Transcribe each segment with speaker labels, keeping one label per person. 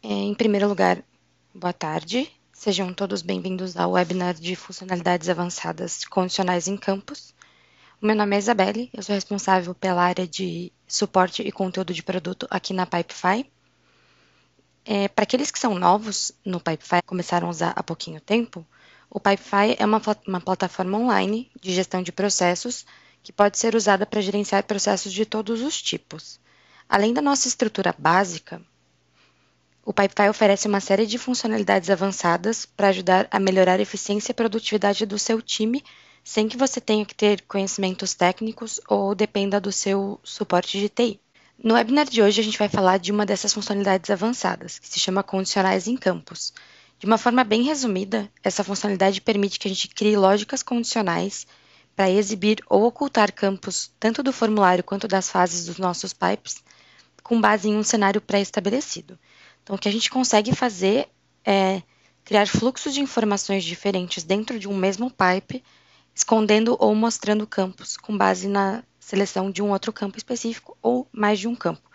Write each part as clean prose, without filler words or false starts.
Speaker 1: Em primeiro lugar, boa tarde. Sejam todos bem-vindos ao webinar de funcionalidades avançadas condicionais em campos. O meu nome é Isabelle, eu sou responsável pela área de suporte e conteúdo de produto aqui na Pipefy. Para aqueles que são novos no Pipefy, começaram a usar há pouquinho tempo, o Pipefy é uma plataforma online de gestão de processos que pode ser usada para gerenciar processos de todos os tipos. Além da nossa estrutura básica, o Pipefy oferece uma série de funcionalidades avançadas para ajudar a melhorar a eficiência e produtividade do seu time, sem que você tenha que ter conhecimentos técnicos ou dependa do seu suporte de TI. No webinar de hoje, a gente vai falar de uma dessas funcionalidades avançadas, que se chama condicionais em campos. De uma forma bem resumida, essa funcionalidade permite que a gente crie lógicas condicionais para exibir ou ocultar campos tanto do formulário quanto das fases dos nossos pipes, com base em um cenário pré-estabelecido. Então, o que a gente consegue fazer é criar fluxos de informações diferentes dentro de um mesmo pipe, escondendo ou mostrando campos com base na seleção de um outro campo específico ou mais de um campo.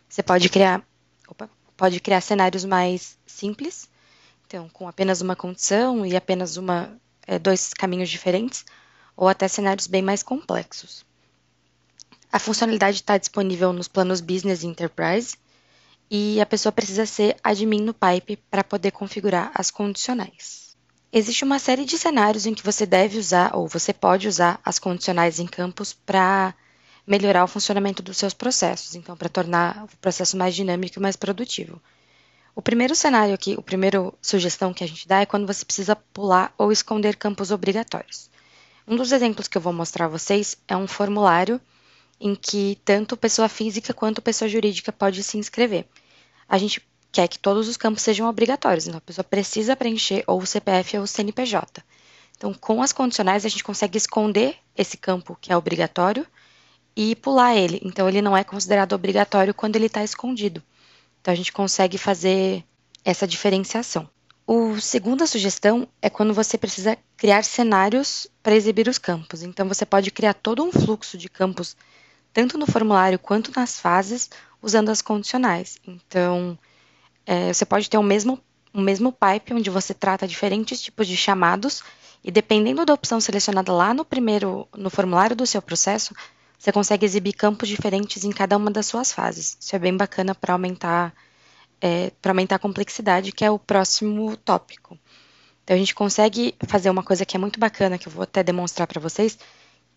Speaker 1: Você pode criar cenários mais simples, então com apenas uma condição e apenas dois caminhos diferentes, ou até cenários bem mais complexos. A funcionalidade está disponível nos planos Business e Enterprise, e a pessoa precisa ser admin no pipe para poder configurar as condicionais. Existe uma série de cenários em que você deve usar ou você pode usar as condicionais em campos para melhorar o funcionamento dos seus processos, então para tornar o processo mais dinâmico e mais produtivo. O primeiro cenário aqui, a primeira sugestão que a gente dá é quando você precisa pular ou esconder campos obrigatórios. Um dos exemplos que eu vou mostrar a vocês é um formulário em que tanto pessoa física quanto pessoa jurídica pode se inscrever. A gente quer que todos os campos sejam obrigatórios, então a pessoa precisa preencher ou o CPF ou o CNPJ. Então, com as condicionais, a gente consegue esconder esse campo que é obrigatório e pular ele. Então, ele não é considerado obrigatório quando ele está escondido. Então, a gente consegue fazer essa diferenciação. A segunda sugestão é quando você precisa criar cenários para exibir os campos. Então, você pode criar todo um fluxo de campos tanto no formulário quanto nas fases, usando as condicionais. Então, você pode ter um mesmo pipe onde você trata diferentes tipos de chamados e dependendo da opção selecionada lá no formulário do seu processo, você consegue exibir campos diferentes em cada uma das suas fases. Isso é bem bacana para aumentar a complexidade, que é o próximo tópico. Então, a gente consegue fazer uma coisa que é muito bacana, que eu vou até demonstrar para vocês,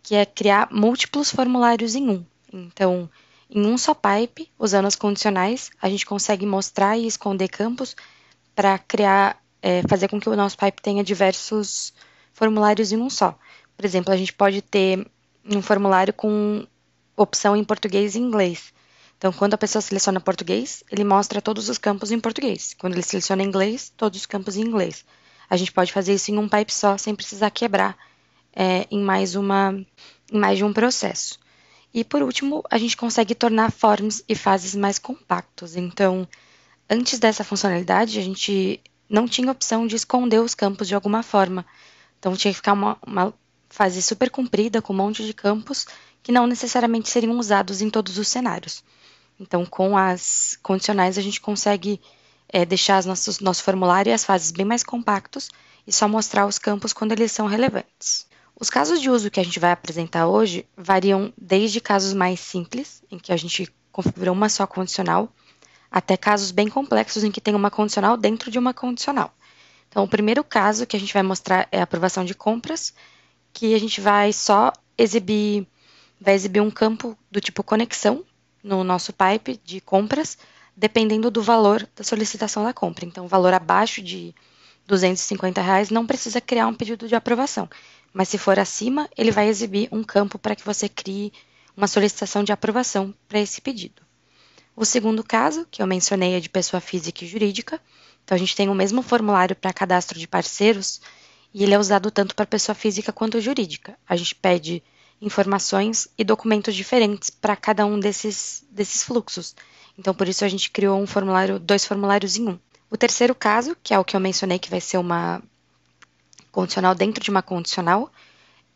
Speaker 1: que é criar múltiplos formulários em um. Então, em um só pipe, usando as condicionais, a gente consegue mostrar e esconder campos para fazer com que o nosso pipe tenha diversos formulários em um só. Por exemplo, a gente pode ter um formulário com opção em português e inglês. Então, quando a pessoa seleciona português, ele mostra todos os campos em português. Quando ele seleciona inglês, todos os campos em inglês. A gente pode fazer isso em um pipe só, sem precisar quebrar em mais de um processo. E por último, a gente consegue tornar forms e fases mais compactos. Então, antes dessa funcionalidade, a gente não tinha opção de esconder os campos de alguma forma. Então, tinha que ficar uma fase super comprida com um monte de campos que não necessariamente seriam usados em todos os cenários. Então, com as condicionais, a gente consegue deixar nosso formulário e as fases bem mais compactos e só mostrar os campos quando eles são relevantes. Os casos de uso que a gente vai apresentar hoje variam desde casos mais simples, em que a gente configura uma só condicional, até casos bem complexos em que tem uma condicional dentro de uma condicional. Então, o primeiro caso que a gente vai mostrar é a aprovação de compras, que a gente vai exibir um campo do tipo conexão no nosso pipe de compras, dependendo do valor da solicitação da compra. Então, o valor abaixo de R$ 250 não precisa criar um pedido de aprovação. Mas se for acima, ele vai exibir um campo para que você crie uma solicitação de aprovação para esse pedido. O segundo caso, que eu mencionei, é de pessoa física e jurídica. Então, a gente tem o mesmo formulário para cadastro de parceiros e ele é usado tanto para pessoa física quanto jurídica. A gente pede informações e documentos diferentes para cada um desses fluxos. Então, por isso, a gente criou dois formulários em um. O terceiro caso, que é o que eu mencionei, que vai ser uma condicional dentro de uma condicional,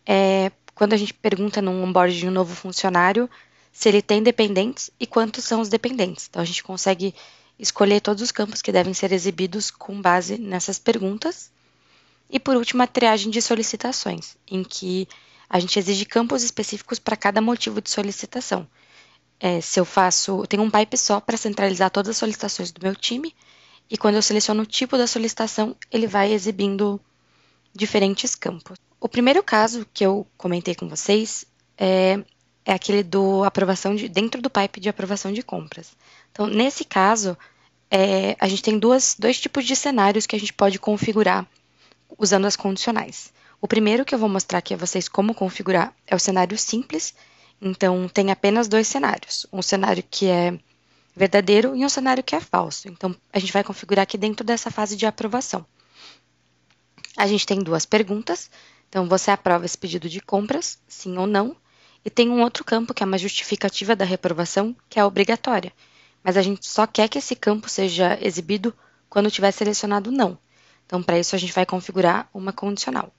Speaker 1: é quando a gente pergunta num onboard de um novo funcionário se ele tem dependentes e quantos são os dependentes. Então, a gente consegue escolher todos os campos que devem ser exibidos com base nessas perguntas. E por último, a triagem de solicitações, em que a gente exige campos específicos para cada motivo de solicitação. Se eu tenho um pipe só para centralizar todas as solicitações do meu time, e quando eu seleciono o tipo da solicitação, ele vai exibindo diferentes campos. O primeiro caso que eu comentei com vocês é aquele do dentro do pipe de aprovação de compras. Então, nesse caso, a gente tem dois tipos de cenários que a gente pode configurar usando as condicionais. O primeiro que eu vou mostrar aqui a vocês como configurar é o cenário simples. Então, tem apenas dois cenários. Um cenário que é verdadeiro e um cenário que é falso. Então, a gente vai configurar aqui dentro dessa fase de aprovação. A gente tem duas perguntas. Então, você aprova esse pedido de compras, sim ou não? E tem um outro campo, que é uma justificativa da reprovação, que é obrigatória. Mas a gente só quer que esse campo seja exibido quando tiver selecionado não. Então, para isso, a gente vai configurar uma condicional.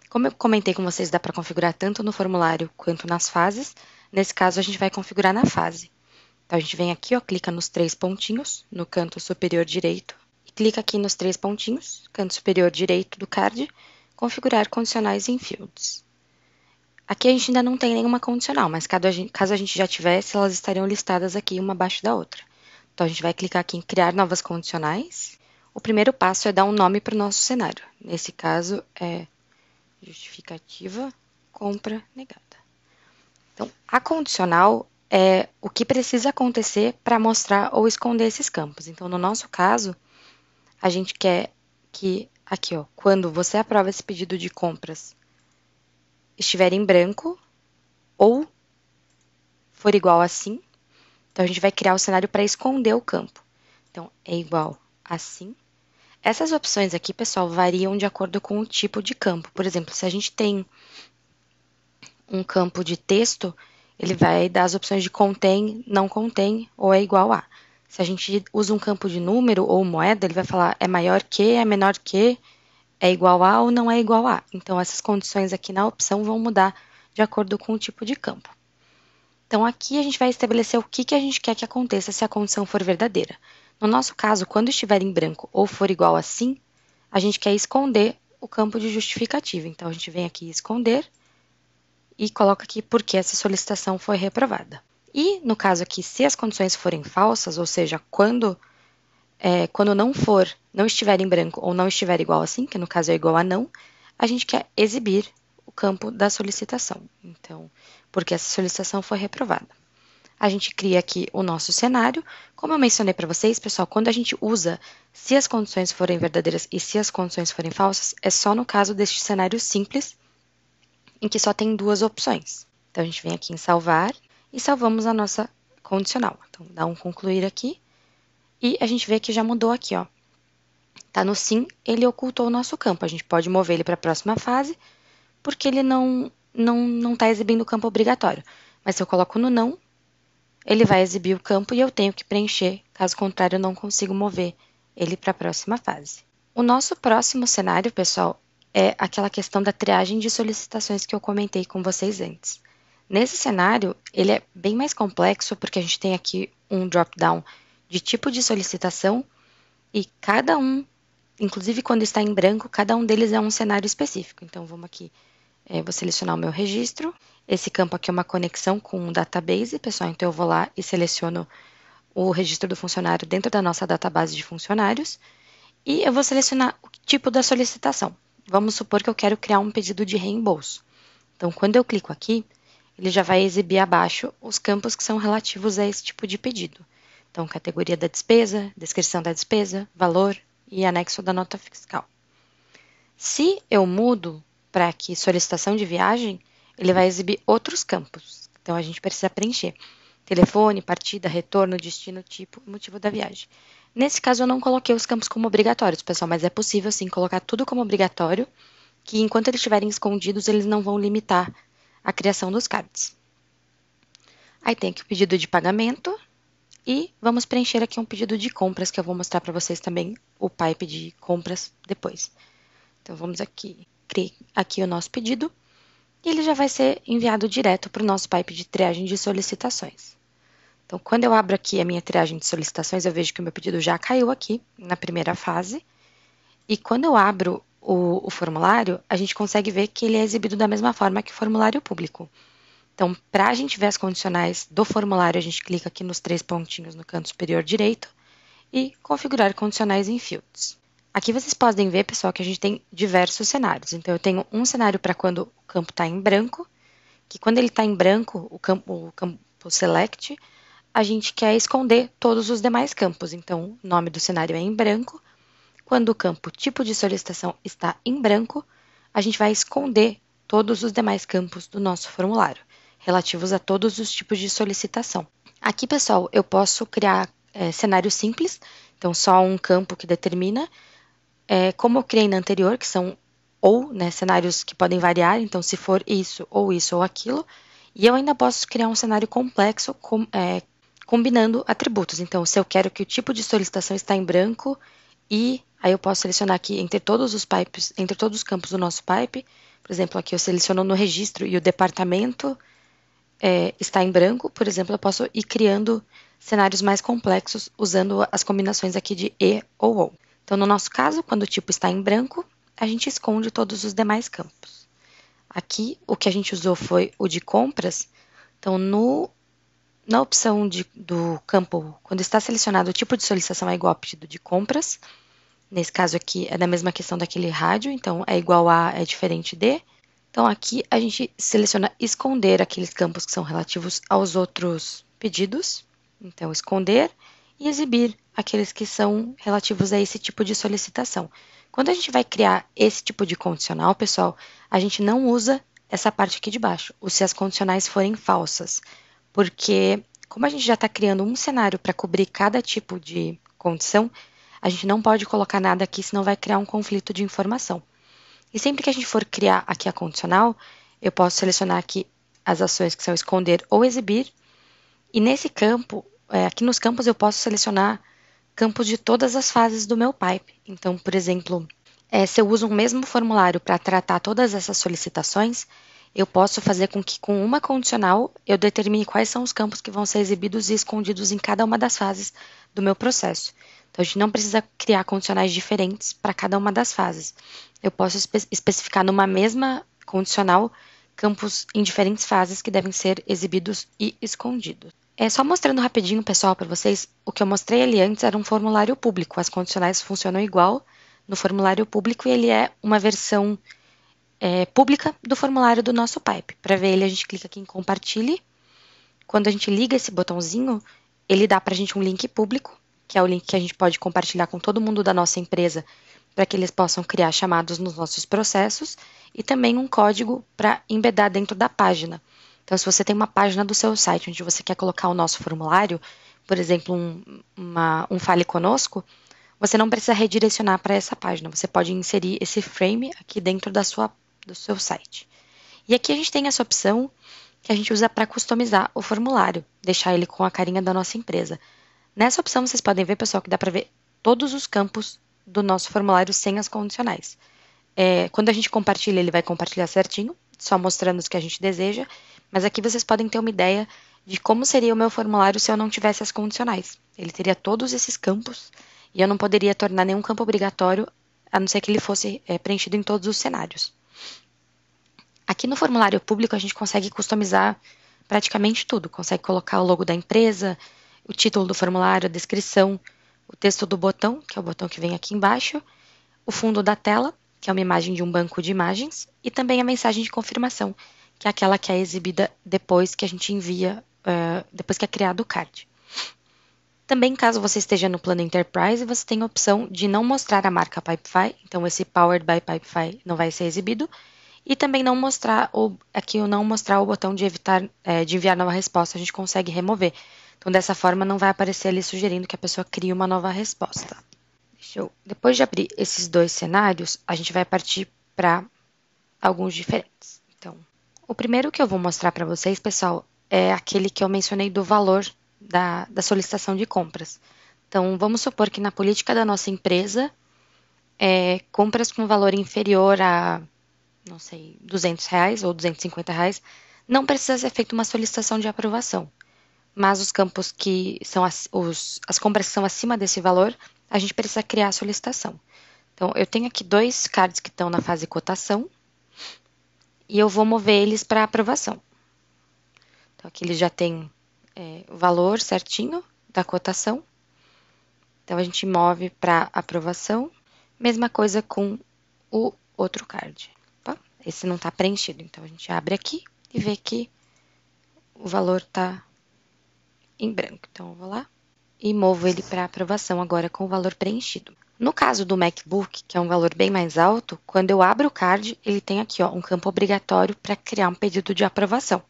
Speaker 1: Como eu comentei com vocês, dá para configurar tanto no formulário quanto nas fases. Nesse caso, a gente vai configurar na fase. Então, a gente vem aqui, ó, clica nos três pontinhos no canto superior direito. E clica aqui nos três pontinhos, canto superior direito do card, configurar condicionais em fields. Aqui a gente ainda não tem nenhuma condicional, mas caso a gente já tivesse, elas estariam listadas aqui uma abaixo da outra. Então, a gente vai clicar aqui em criar novas condicionais. O primeiro passo é dar um nome para o nosso cenário. Nesse caso, é justificativa, compra negada. Então, a condicional é o que precisa acontecer para mostrar ou esconder esses campos. Então, no nosso caso, a gente quer que, aqui, ó, quando você aprova esse pedido de compras, estiver em branco ou for igual assim, então a gente vai criar o cenário para esconder o campo. Então, é igual assim. Essas opções aqui, pessoal, variam de acordo com o tipo de campo. Por exemplo, se a gente tem um campo de texto, ele vai dar as opções de contém, não contém ou é igual a. Se a gente usa um campo de número ou moeda, ele vai falar é maior que, é menor que, é igual a ou não é igual a. Então, essas condições aqui na opção vão mudar de acordo com o tipo de campo. Então, aqui a gente vai estabelecer o que a gente quer que aconteça se a condição for verdadeira. No nosso caso, quando estiver em branco ou for igual a sim, a gente quer esconder o campo de justificativa. Então, a gente vem aqui esconder e coloca aqui por que essa solicitação foi reprovada. E, no caso aqui, se as condições forem falsas, ou seja, quando não estiver em branco ou não estiver igual a sim, que no caso é igual a não, a gente quer exibir o campo da solicitação. Então, porque essa solicitação foi reprovada. A gente cria aqui o nosso cenário. Como eu mencionei para vocês, pessoal, quando a gente usa se as condições forem verdadeiras e se as condições forem falsas, é só no caso deste cenário simples, em que só tem duas opções. Então, a gente vem aqui em salvar e salvamos a nossa condicional. Então, dá um concluir aqui e a gente vê que já mudou aqui, ó. Tá no sim, ele ocultou o nosso campo. A gente pode mover ele para a próxima fase, porque ele não está exibindo o campo obrigatório. Mas se eu coloco no não, ele vai exibir o campo e eu tenho que preencher, caso contrário eu não consigo mover ele para a próxima fase. O nosso próximo cenário, pessoal, é aquela questão da triagem de solicitações que eu comentei com vocês antes. Nesse cenário, ele é bem mais complexo, porque a gente tem aqui um drop-down de tipo de solicitação e cada um, inclusive quando está em branco, cada um deles é um cenário específico. Então, vamos aqui, vou selecionar o meu registro. Esse campo aqui é uma conexão com um database, pessoal, então eu vou lá e seleciono o registro do funcionário dentro da nossa database de funcionários e eu vou selecionar o tipo da solicitação. Vamos supor que eu quero criar um pedido de reembolso. Então, quando eu clico aqui, ele já vai exibir abaixo os campos que são relativos a esse tipo de pedido. Então, categoria da despesa, descrição da despesa, valor e anexo da nota fiscal. Se eu mudo para aqui solicitação de viagem, ele vai exibir outros campos. Então, a gente precisa preencher telefone, partida, retorno, destino, tipo e motivo da viagem. Nesse caso, eu não coloquei os campos como obrigatórios, pessoal, mas é possível, sim, colocar tudo como obrigatório, que enquanto eles estiverem escondidos, eles não vão limitar a criação dos cards. Aí tem aqui o pedido de pagamento e vamos preencher aqui um pedido de compras, que eu vou mostrar para vocês também o pipe de compras depois. Então, vamos aqui, criar aqui o nosso pedido e ele já vai ser enviado direto para o nosso pipe de triagem de solicitações. Então, quando eu abro aqui a minha triagem de solicitações, eu vejo que o meu pedido já caiu aqui na primeira fase. E quando eu abro o formulário, a gente consegue ver que ele é exibido da mesma forma que o formulário público. Então, para a gente ver as condicionais do formulário, a gente clica aqui nos 3 pontinhos no canto superior direito e configurar condicionais em fields. Aqui vocês podem ver, pessoal, que a gente tem diversos cenários. Então, eu tenho um cenário para quando o campo está em branco, que quando ele está em branco, o campo select, a gente quer esconder todos os demais campos. Então, o nome do cenário é em branco. Quando o campo tipo de solicitação está em branco, a gente vai esconder todos os demais campos do nosso formulário, relativos a todos os tipos de solicitação. Aqui, pessoal, eu posso criar cenários simples, então só um campo que determina, como eu criei na anterior, que são cenários que podem variar, então se for isso ou aquilo, e eu ainda posso criar um cenário complexo combinando atributos. Então, se eu quero que o tipo de solicitação está em branco e aí eu posso selecionar aqui entre todos os pipes, entre todos os campos do nosso pipe, por exemplo, aqui eu seleciono no registro e o departamento está em branco, por exemplo, eu posso ir criando cenários mais complexos usando as combinações aqui de e ou. Então, no nosso caso, quando o tipo está em branco, a gente esconde todos os demais campos. Aqui, o que a gente usou foi o de compras. Então, na opção do campo, quando está selecionado o tipo de solicitação é igual a pedido de compras, nesse caso aqui é da mesma questão daquele rádio, então é igual a é diferente de. Então aqui a gente seleciona esconder aqueles campos que são relativos aos outros pedidos, então esconder e exibir aqueles que são relativos a esse tipo de solicitação. Quando a gente vai criar esse tipo de condicional, pessoal, a gente não usa essa parte aqui de baixo, ou se as condicionais forem falsas, porque como a gente já está criando um cenário para cobrir cada tipo de condição, a gente não pode colocar nada aqui, senão vai criar um conflito de informação. E sempre que a gente for criar aqui a condicional, eu posso selecionar aqui as ações que são esconder ou exibir, e nesse campo, aqui nos campos eu posso selecionar campos de todas as fases do meu pipe. Então, por exemplo, se eu uso o mesmo formulário para tratar todas essas solicitações, eu posso fazer com que com uma condicional eu determine quais são os campos que vão ser exibidos e escondidos em cada uma das fases do meu processo. Então, a gente não precisa criar condicionais diferentes para cada uma das fases. Eu posso especificar numa mesma condicional campos em diferentes fases que devem ser exibidos e escondidos. Só mostrando rapidinho, pessoal, para vocês, o que eu mostrei ali antes era um formulário público. As condicionais funcionam igual no formulário público e ele é uma versão pública do formulário do nosso pipe. Para ver ele, a gente clica aqui em compartilhe. Quando a gente liga esse botãozinho, ele dá para a gente um link público, que é o link que a gente pode compartilhar com todo mundo da nossa empresa, para que eles possam criar chamados nos nossos processos, e também um código para embedar dentro da página. Então, se você tem uma página do seu site onde você quer colocar o nosso formulário, por exemplo, um Fale Conosco, você não precisa redirecionar para essa página. Você pode inserir esse frame aqui dentro do seu site. E aqui a gente tem essa opção que a gente usa para customizar o formulário, deixar ele com a carinha da nossa empresa. Nessa opção, vocês podem ver, pessoal, que dá para ver todos os campos do nosso formulário sem as condicionais. Quando a gente compartilha, ele vai compartilhar certinho, só mostrando os que a gente deseja, mas aqui vocês podem ter uma ideia de como seria o meu formulário se eu não tivesse as condicionais. Ele teria todos esses campos e eu não poderia tornar nenhum campo obrigatório, a não ser que ele fosse preenchido em todos os cenários. Aqui no formulário público a gente consegue customizar praticamente tudo. Consegue colocar o logo da empresa, o título do formulário, a descrição, o texto do botão, que é o botão que vem aqui embaixo, o fundo da tela, que é uma imagem de um banco de imagens, e também a mensagem de confirmação, que é aquela que é exibida depois que a gente envia, depois que é criado o card. Também, caso você esteja no plano Enterprise, você tem a opção de não mostrar a marca Pipefy, então esse Powered by Pipefy não vai ser exibido, e também não mostrar o botão de enviar nova resposta, a gente consegue remover. Então, dessa forma, não vai aparecer ali sugerindo que a pessoa crie uma nova resposta. Depois de abrir esses dois cenários, a gente vai partir para alguns diferentes. Então, o primeiro que eu vou mostrar para vocês, pessoal, é aquele que eu mencionei do valor da solicitação de compras. Então, vamos supor que na política da nossa empresa, compras com valor inferior a, não sei, R$ 200 ou R$ 250, não precisa ser feita uma solicitação de aprovação. mas os campos que são as compras que são acima desse valor, a gente precisa criar a solicitação. Então, eu tenho aqui 2 cards que estão na fase cotação e eu vou mover eles para aprovação. Então, aqui eles já têm o valor certinho da cotação. Então, a gente move para aprovação. Mesma coisa com o outro card. Tá? Esse não está preenchido. Então, a gente abre aqui e vê que o valor está em branco. Então, eu vou lá e movo ele para aprovação agora com o valor preenchido. No caso do MacBook, que é um valor bem mais alto, quando eu abro o card, ele tem aqui um campo obrigatório para criar um pedido de aprovação.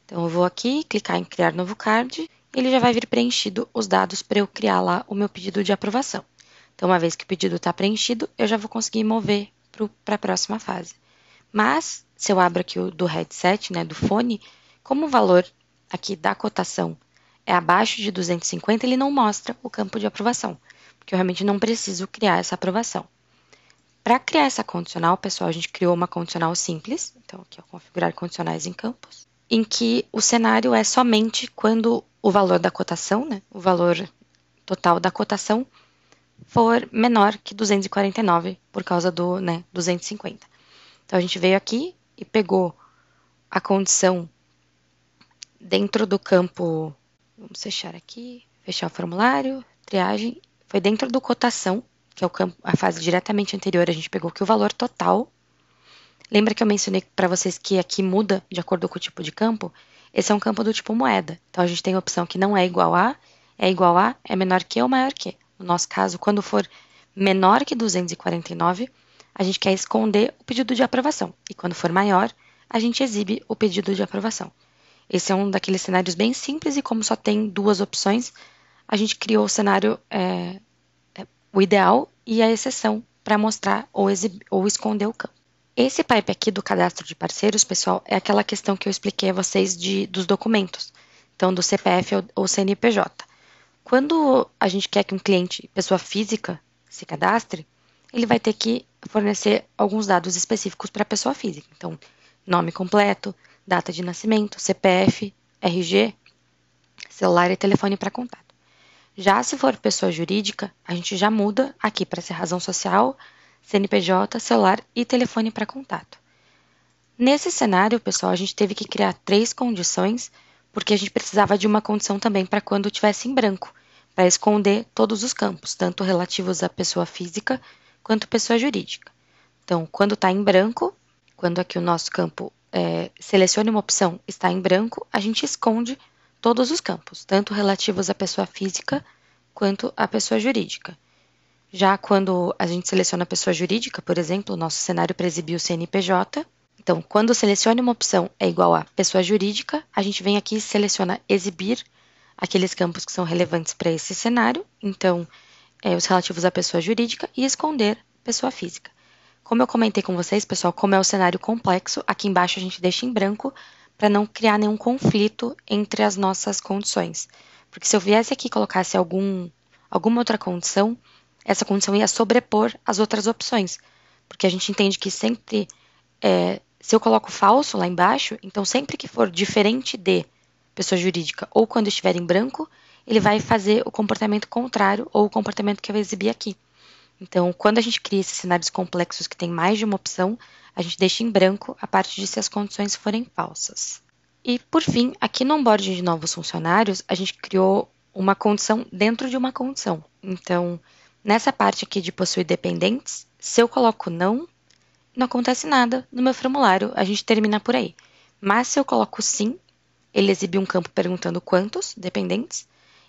Speaker 1: Então, eu vou aqui, clicar em criar novo card, e ele já vai vir preenchido os dados para eu criar lá o meu pedido de aprovação. Então, uma vez que o pedido está preenchido, eu já vou conseguir mover para a próxima fase. Mas, se eu abro aqui o do headset, do fone, como o valor aqui da cotação é abaixo de 250, ele não mostra o campo de aprovação, porque eu realmente não preciso criar essa aprovação. Para criar essa condicional, pessoal, a gente criou uma condicional simples, então aqui configurar condicionais em campos, em que o cenário é somente quando o valor da cotação, o valor total da cotação, for menor que 249 por causa do 250. Então, a gente veio aqui e pegou a condição dentro do campo. Vamos fechar aqui, fechar o formulário, triagem. Foi dentro do cotação, que é o campo, a fase diretamente anterior, a gente pegou aqui o valor total. Lembra que eu mencionei para vocês que aqui muda de acordo com o tipo de campo? Esse é um campo do tipo moeda. Então, a gente tem a opção que não é igual a, é menor que ou maior que. No nosso caso, quando for menor que 249, a gente quer esconder o pedido de aprovação. E quando for maior, a gente exibe o pedido de aprovação. Esse é um daqueles cenários bem simples e como só tem 2 opções, a gente criou o cenário, o ideal e a exceção para mostrar ou esconder o campo. Esse pipe aqui do cadastro de parceiros, pessoal, é aquela questão que eu expliquei a vocês dos documentos. Então, do CPF ou CNPJ. Quando a gente quer que um cliente, pessoa física, se cadastre, ele vai ter que fornecer alguns dados específicos para a pessoa física. Então, nome completo, data de nascimento, CPF, RG, celular e telefone para contato. Já se for pessoa jurídica, a gente já muda aqui para ser razão social, CNPJ, celular e telefone para contato. Nesse cenário, pessoal, a gente teve que criar 3 condições, porque a gente precisava de uma condição também para quando tivesse em branco, para esconder todos os campos, tanto relativos à pessoa física quanto pessoa jurídica. Então, quando está em branco, quando aqui o nosso campo selecione uma opção está em branco, a gente esconde todos os campos, tanto relativos à pessoa física quanto à pessoa jurídica. Já quando a gente seleciona a pessoa jurídica, por exemplo, o nosso cenário para exibir o CNPJ, então, quando selecione uma opção é igual a pessoa jurídica, a gente vem aqui e seleciona exibir aqueles campos que são relevantes para esse cenário, então, os relativos à pessoa jurídica, e esconder pessoa física. Como eu comentei com vocês, pessoal, como é o cenário complexo, aqui embaixo a gente deixa em branco para não criar nenhum conflito entre as nossas condições. Porque se eu viesse aqui e colocasse alguma outra condição, essa condição ia sobrepor as outras opções. Porque a gente entende que sempre, se eu coloco falso lá embaixo, então sempre que for diferente de pessoa jurídica ou quando estiver em branco, ele vai fazer o comportamento contrário ou o comportamento que eu exibi aqui. Então, quando a gente cria esses cenários complexos que tem mais de uma opção, a gente deixa em branco a parte de se as condições forem falsas. E, por fim, aqui no onboarding de novos funcionários, a gente criou uma condição dentro de uma condição. Então, nessa parte aqui de possuir dependentes, se eu coloco não acontece nada no meu formulário, a gente termina por aí. Mas se eu coloco sim, ele exibe um campo perguntando quantos dependentes,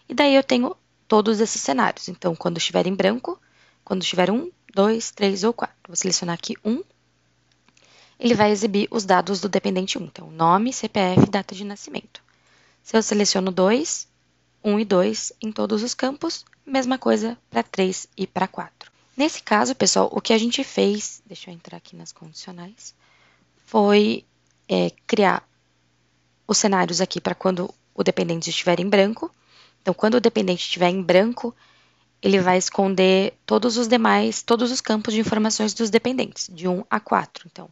Speaker 1: e daí eu tenho todos esses cenários. Então, quando estiver em branco, quando tiver 1, 2, 3 ou 4, vou selecionar aqui 1, ele vai exibir os dados do dependente 1, então nome, CPF e data de nascimento. Se eu seleciono 2, 1 e 2 em todos os campos, mesma coisa para 3 e para 4. Nesse caso, pessoal, o que a gente fez, deixa eu entrar aqui nas condicionais, foi criar os cenários aqui para quando o dependente estiver em branco. Então, quando o dependente estiver em branco, ele vai esconder todos os campos de informações dos dependentes, de 1 a 4. Então,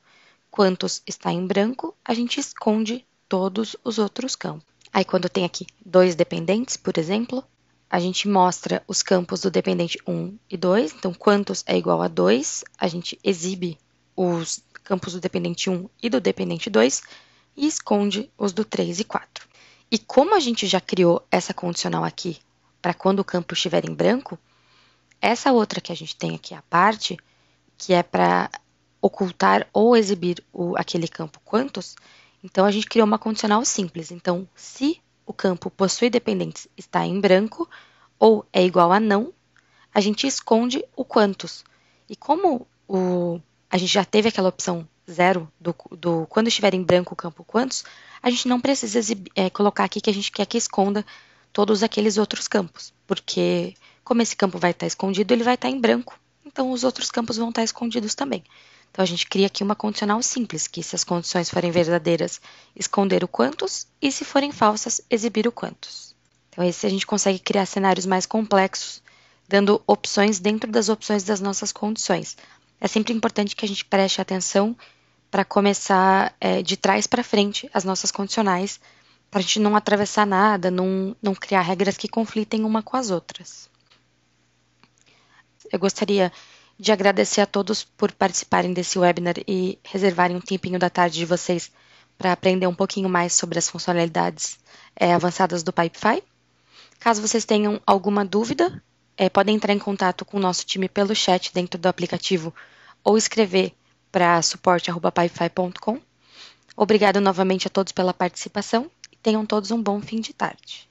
Speaker 1: quantos está em branco, a gente esconde todos os outros campos. Aí, quando tem aqui dois dependentes, por exemplo, a gente mostra os campos do dependente 1 e 2. Então, quantos é igual a 2, a gente exibe os campos do dependente 1 e do dependente 2 e esconde os do 3 e 4. E como a gente já criou essa condicional aqui para quando o campo estiver em branco, essa outra que a gente tem aqui à parte, que é para ocultar ou exibir aquele campo quantos, então a gente criou uma condicional simples. Então, se o campo possui dependentes está em branco ou é igual a não, a gente esconde o quantos. E como a gente já teve aquela opção zero do quando estiver em branco o campo quantos, a gente não precisa colocar aqui que a gente quer que esconda todos aqueles outros campos, porque como esse campo vai estar escondido, ele vai estar em branco, então os outros campos vão estar escondidos também. Então a gente cria aqui uma condicional simples, que se as condições forem verdadeiras, esconder o quantos, e se forem falsas, exibir o quantos. Então esse a gente consegue criar cenários mais complexos, dando opções dentro das opções das nossas condições. É sempre importante que a gente preste atenção para começar de trás para frente as nossas condicionais, para a gente não atravessar nada, não criar regras que conflitem uma com as outras. Eu gostaria de agradecer a todos por participarem desse webinar e reservarem um tempinho da tarde de vocês para aprender um pouquinho mais sobre as funcionalidades avançadas do Pipefy. Caso vocês tenham alguma dúvida, podem entrar em contato com o nosso time pelo chat dentro do aplicativo ou escrever para suporte@pipefy.com. Obrigado novamente a todos pela participação e tenham todos um bom fim de tarde.